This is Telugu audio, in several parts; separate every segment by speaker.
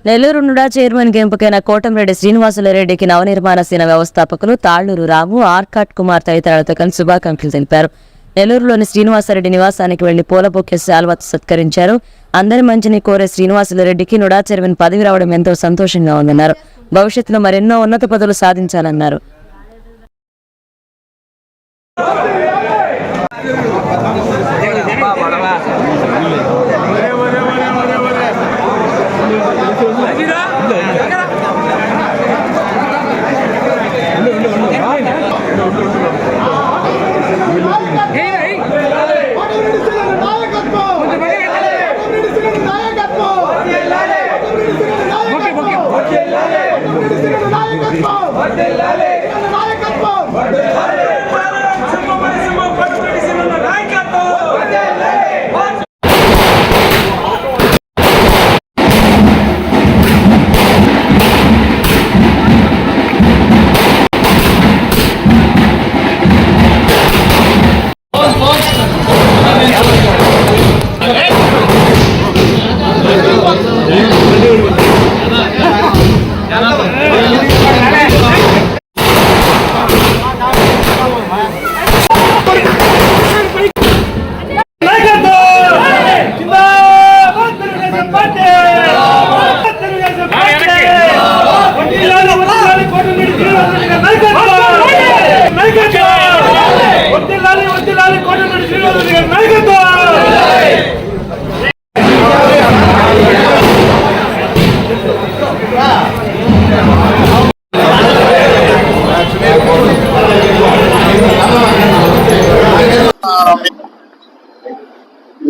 Speaker 1: నెల్లూరు నుడా చైర్మన్ కి ఎంపికైన కోటంరెడ్డి శ్రీనివాసులరెడ్డికి నవనిర్మాణ సేన వ్యవస్థాపకులు తాళ్లూరు రాము, ఆర్కాట్ కుమార్ తదితరులతో కలిసి శుభాకాంక్షలు తెలిపారు. నెల్లూరులోని శ్రీనివాసరెడ్డి నివాసానికి వెళ్లి పూల బొకే శాల్వాతో సత్కరించారు. అందరి మంచిని కోరే శ్రీనివాసులరెడ్డికి నుడా చైర్మన్ పదవి రావడం ఎంతో సంతోషంగా ఉందన్నారు. భవిష్యత్తులో మరెన్నో ఉన్నత పదవులు సాధించాలన్నారు.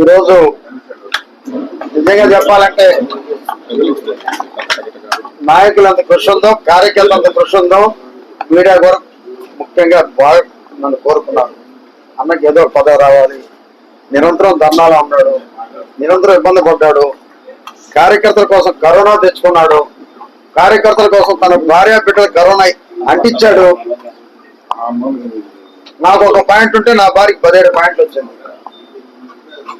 Speaker 2: ఈరోజు నిజంగా చెప్పాలంటే నాయకులంత కృషి ఉందో, కార్యకర్తలంత కృషి ఉందో, మీడియా కూడా ముఖ్యంగా బాగా నన్ను కోరుకున్నాను. అన్నకి ఏదో పదవి రావాలి, నిరంతరం ధర్నాలు అన్నాడు, నిరంతరం ఇబ్బంది పడ్డాడు, కార్యకర్తల కోసం కరోనా తెచ్చుకున్నాడు, కార్యకర్తల కోసం తన భార్య బిడ్డలు కరోనా అంటించాడు. నాకు ఒక పాయింట్ ఉంటే నా భార్యకి 17 పాయింట్లు వచ్చింది.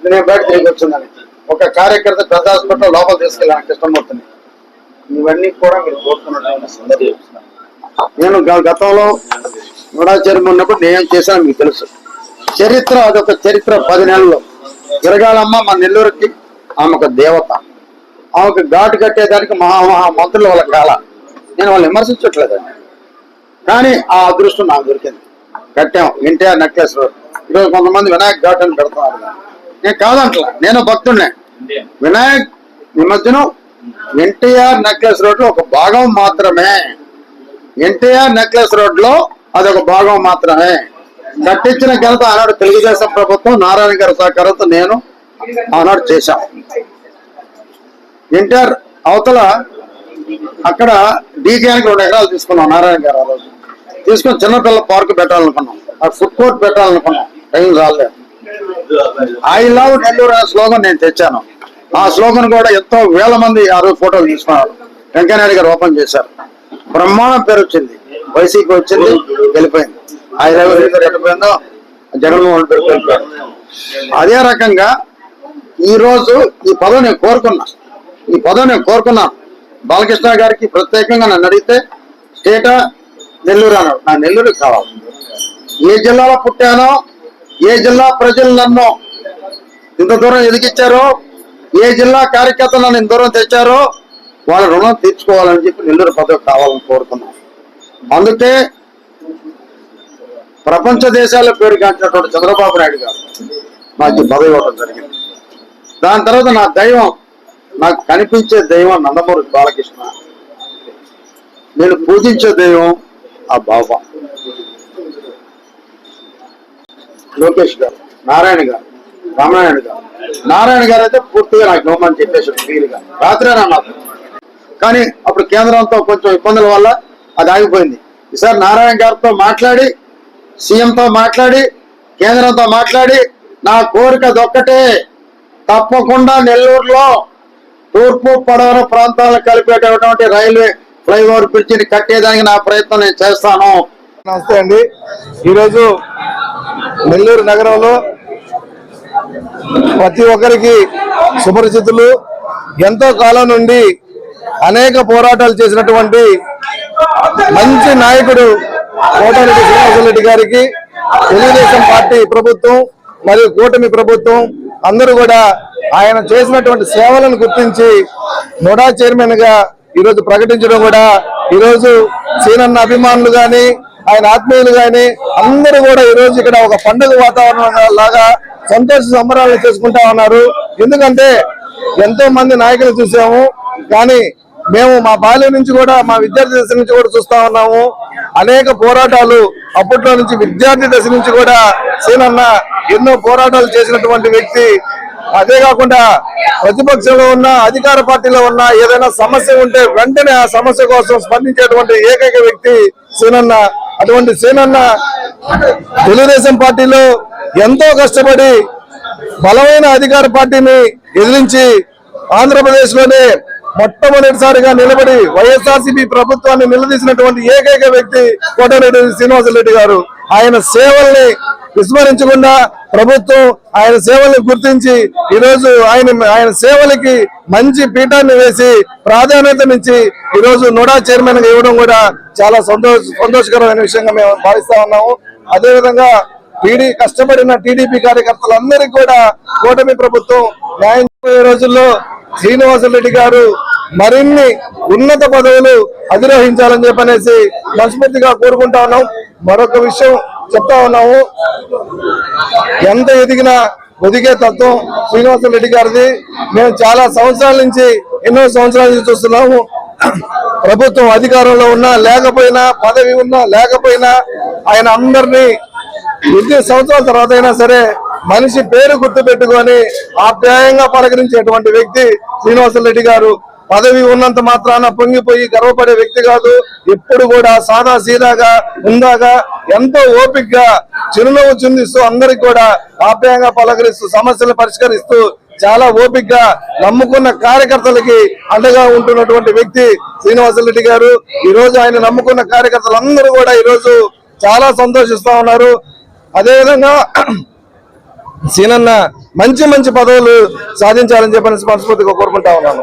Speaker 2: నేను బయట తిరిగి వచ్చిందని ఒక కార్యకర్త పెద్ద హాస్పిటల్ లోపల తీసుకెళ్ళాను కృష్ణమూర్తిని. ఇవన్నీ కూడా మీరు కోరుకున్నట్టు సందర్భం. నేను గతంలో నుడా చైర్మన్ ఉన్నప్పుడు నేను చేశాను, మీకు తెలుసు. చరిత్ర అదొక చరిత్ర. 10 నెలల్లో తిరగాలమ్మ మా నెల్లూరుకి. ఆమె ఒక దేవత. ఆమెకు ఘాటు కట్టేదానికి మహా మంత్రుల వాళ్ళ కాల. నేను వాళ్ళు విమర్శించట్లేదండి, కానీ ఆ అదృష్టం నాకు దొరికింది. కట్టాం ఎన్టీఆర్ నెక్లెస్ రోడ్. ఈరోజు కొంతమంది వినాయక్ ఘాట్ అని పెడుతున్నారు. నేను కాదంటలా, నేను భక్తుడినే. వినాయక్ నిమజ్జనం ఎన్టీఆర్ నెక్లెస్ రోడ్ లో ఒక భాగం మాత్రమే. ఎన్టీఆర్ నెక్లెస్ రోడ్ లో అదొక భాగం మాత్రమే. కట్టించిన ఘనత ఆనాడు తెలుగుదేశం ప్రభుత్వం, నారాయణ గారి సహకారంతో నేను ఆనాడు చేశాం. ఎన్టీఆర్ అవతల అక్కడ డీకేనికి 2 ఎకరాలు తీసుకున్నాం. నారాయణ గారు ఆ రోజు తీసుకొని చిన్నపిల్లల పార్క్ పెట్టాలనుకున్నాం, ఆ ఫుడ్ కోర్ట్ పెట్టాలనుకున్నాం. టైం రాలేదు. ఐ లవ్ నెల్లూరు అనే స్లోగన్ నేను తెచ్చాను. ఆ స్లోగన్ కూడా ఎంతో వేల మంది ఆ రోజు ఫోటోలు తీసుకున్నారు. వెంకయ్యనాయుడు గారు ఓపెన్ చేశారు. బ్రహ్మాండం పేరు వచ్చింది. వైసీపీ వచ్చింది, వెళ్ళిపోయింది. ఐ లవ్ వెళ్ళిపోయిందో జగన్మోహన్ పేరు వెళ్ళిపోయారు. అదే రకంగా ఈ రోజు ఈ పదవి నేను కోరుకున్నాను. బాలకృష్ణ గారికి ప్రత్యేకంగా నన్ను అడిగితే స్టేటా నెల్లూరు అన్నాడు. నా నెల్లూరు కావాలి. ఏ జిల్లాలో పుట్టానో, ఏ జిల్లా ప్రజలు నన్ను ఇంత దూరం ఎదిగించారో, ఏ జిల్లా కార్యకర్తలు నన్ను ఇంత దూరం తెచ్చారో వాళ్ళ రుణం తీర్చుకోవాలని చెప్పి నెల్లూరు పదవి కావాలని కోరుకున్నాను. అందుకే ప్రపంచ దేశాల్లో పేరు గాంచినటువంటి చంద్రబాబు నాయుడు గారు నాకు పదవి ఇవ్వడం జరిగింది. దాని తర్వాత నా దైవం, నాకు కనిపించే దైవం నందమూరి బాలకృష్ణ. నేను పూజించే దైవం ఆ బాబా. లోకేష్ గారు, నారాయణ గారు, రామనారాయణ గారు. నారాయణ గారు అయితే పూర్తిగా నాకు ఇవ్వమని చెప్పేసి క్లియర్గా రాత్రే నాకు. కానీ అప్పుడు కేంద్రంతో కొంచెం ఇబ్బందుల వల్ల అది ఆగిపోయింది. ఈసారి నారాయణ గారితో మాట్లాడి, సీఎంతో మాట్లాడి, కేంద్రంతో మాట్లాడి నా కోరిక దొక్కటే, తప్పకుండా నెల్లూరులో తూర్పు పడమర ప్రాంతాలను కలిపేటటువంటి రైల్వే ఫ్లైఓవర్ బ్రిడ్జిని కట్టేదానికి నా ప్రయత్నం నేను చేస్తాను.
Speaker 3: నమస్తే అండి. ఈరోజు నెల్లూరు నగరంలో ప్రతి ఒక్కరికి సుపరిచితులు, ఎంతో కాలం నుండి అనేక పోరాటాలు చేసినటువంటి మంచి నాయకుడు కోటారెడ్డి శ్రీనివాసరెడ్డి గారికి తెలుగుదేశం పార్టీ ప్రభుత్వం మరియు కూటమి ప్రభుత్వం అందరూ కూడా ఆయన చేసినటువంటి సేవలను గుర్తించి నోడా చైర్మన్ గా ఈరోజు ప్రకటించడం కూడా ఈరోజు సీనన్న అభిమానులు గాని ఆయన ఆత్మీయులు గాని అందరూ కూడా ఈరోజు ఇక్కడ ఒక పండుగ వాతావరణం లాగా సంతోష సంబరాలు చేసుకుంటా ఉన్నారు. ఎందుకంటే ఎంతో మంది నాయకులు చూసాము, కానీ మేము మా బాల్యం నుంచి కూడా మా విద్యార్థి దశ నుంచి కూడా చూస్తా ఉన్నాము. అనేక పోరాటాలు అప్పట్లో నుంచి విద్యార్థి దశ నుంచి కూడా సీనన్న ఎన్నో పోరాటాలు చేసినటువంటి వ్యక్తి. అదే కాకుండా ప్రతిపక్షంలో ఉన్న అధికార పార్టీలో ఉన్న ఏదైనా సమస్య ఉంటే వెంటనే ఆ సమస్య కోసం స్పందించేటువంటి ఏకైక వ్యక్తి సీనన్న. అటువంటి సీనన్న తెలుగుదేశం పార్టీలో ఎంతో కష్టపడి బలమైన అధికార పార్టీని ఎదిరించి ఆంధ్రప్రదేశ్ లోనే మొట్టమొదటిసారిగా నిలబడి వైఎస్ఆర్సీపీ ప్రభుత్వాన్ని నిలదీసినటువంటి ఏకైక వ్యక్తి కోటారెడ్డి శ్రీనివాసరెడ్డి గారు. ఆయన సేవల్ని విస్మరించకుండా ప్రభుత్వం ఆయన సేవల్ని గుర్తించి ఈరోజు ఆయన సేవలకి మంచి పీఠాన్ని వేసి ప్రాధాన్యతనిచ్చి ఈరోజు నోడా చైర్మన్ గా ఇవ్వడం కూడా చాలా సంతోషకరమైన విషయంగా మేము భావిస్తా ఉన్నాము. అదేవిధంగా కష్టపడిన టీడీపీ కార్యకర్తలందరికీ కూడా కూటమి ప్రభుత్వం న్యాయం చేసే రోజుల్లో శ్రీనివాసరెడ్డి గారు మరిన్ని ఉన్నత పదవులు అధిరోహించాలని చెప్పనేసి మనస్ఫూర్తిగా కోరుకుంటా ఉన్నాం. మరొక విషయం చెప్తా ఉన్నాము, ఎంత ఎదిగినా ఒదిగే తత్వం శ్రీనివాసరెడ్డి గారిది. మేము చాలా సంవత్సరాల నుంచి ఎన్నో సంవత్సరాల నుంచి చూస్తున్నాము. ప్రభుత్వం అధికారంలో ఉన్నా లేకపోయినా, పదవి ఉన్నా లేకపోయినా, ఆయన అందరినీ ఎన్ని సంవత్సరాల తర్వాత అయినా సరే మనిషి పేరు గుర్తు పెట్టుకొని ఆప్యాయంగా పలకరించేటువంటి వ్యక్తి శ్రీనివాసరెడ్డి గారు. పదవి ఉన్నంత మాత్రాన పొంగిపోయి గర్వపడే వ్యక్తి కాదు. ఎప్పుడు కూడా సాదా సీదాగా ఉందాగా ఎంతో ఓపికగా చిరునవ్వు చిందిస్తూ అందరికి కూడా ఆప్యాయంగా పలకరిస్తూ సమస్యలు పరిష్కరిస్తూ చాలా ఓపికగా నమ్ముకున్న కార్యకర్తలకి అండగా ఉంటున్నటువంటి వ్యక్తి శ్రీనివాసరెడ్డి గారు. ఈ రోజు ఆయన నమ్ముకున్న కార్యకర్తలందరూ కూడా ఈ రోజు చాలా సంతోషిస్తా ఉన్నారు. అదేవిధంగా సీనన్న మంచి మంచి పదవులు సాధించాలని చెప్పని మనస్ఫూర్తిగా కోరుకుంటా ఉన్నాను.